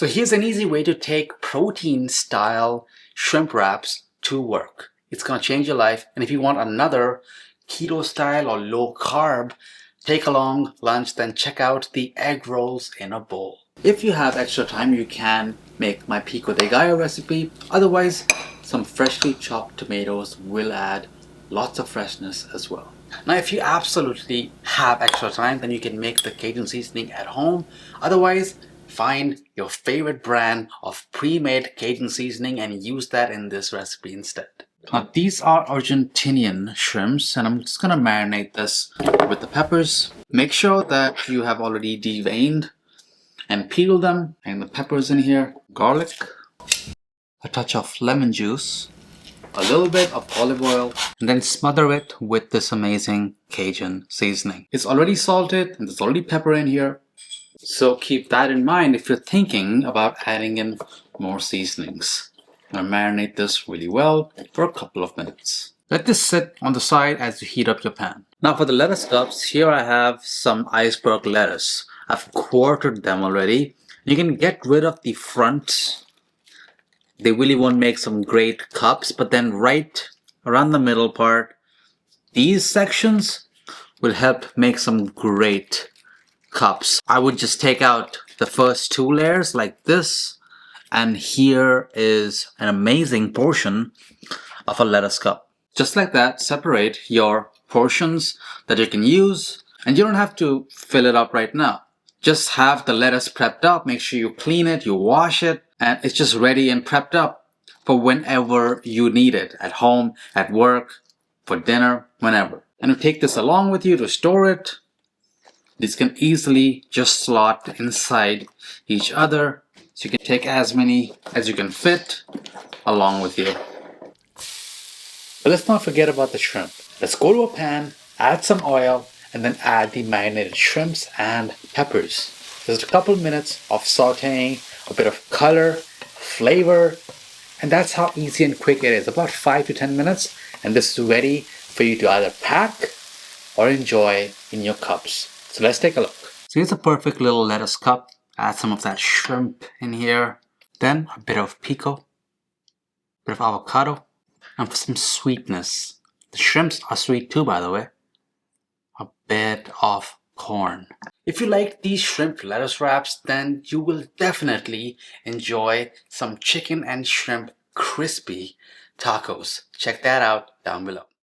So here's an easy way to take protein style shrimp wraps to work. It's gonna change your life. And if you want another keto style or low carb take along lunch, then check out the egg rolls in a bowl. If you have extra time, you can make my pico de gallo recipe. Otherwise, some freshly chopped tomatoes will add lots of freshness as well. Now, if you absolutely have extra time, then you can make the Cajun seasoning at home. Otherwise, find your favorite brand of pre-made Cajun seasoning and use that in this recipe instead. Now, these are Argentinian shrimps, and I'm just gonna marinate this with the peppers. Make sure that you have already deveined and peel them, and the peppers in here, garlic, a touch of lemon juice, a little bit of olive oil, and then smother it with this amazing Cajun seasoning. It's already salted and there's already pepper in here, so keep that in mind if you're thinking about adding in more seasonings. I'm gonna marinate this really well for a couple of minutes. Let this sit on the side as you heat up your pan. Now for the lettuce cups, here I have some iceberg lettuce. I've quartered them already. You can get rid of the front. They really won't make some great cups, but then right around the middle part, these sections will help make some great cups. I would just take out the first two layers like this, and here is an amazing portion of a lettuce cup. Just like that, separate your portions that you can use, and you don't have to fill it up right now. Just have the lettuce prepped up, make sure you clean it, you wash it, and it's just ready and prepped up for whenever you need it, at home, at work, for dinner, whenever. And you take this along with you to store it. These can easily just slot inside each other, so you can take as many as you can fit along with you. But let's not forget about the shrimp. Let's go to a pan, add some oil, and then add the marinated shrimps and peppers. Just a couple minutes of sauteing, a bit of color, flavor, and that's how easy and quick it is. About 5 to 10 minutes, and this is ready for you to either pack or enjoy in your cups. So let's take a look. So here's a perfect little lettuce cup. Add some of that shrimp in here. Then a bit of pico, a bit of avocado, and for some sweetness. The shrimps are sweet too, by the way. A bit of corn. If you like these shrimp lettuce wraps, then you will definitely enjoy some chicken and shrimp crispy tacos. Check that out down below.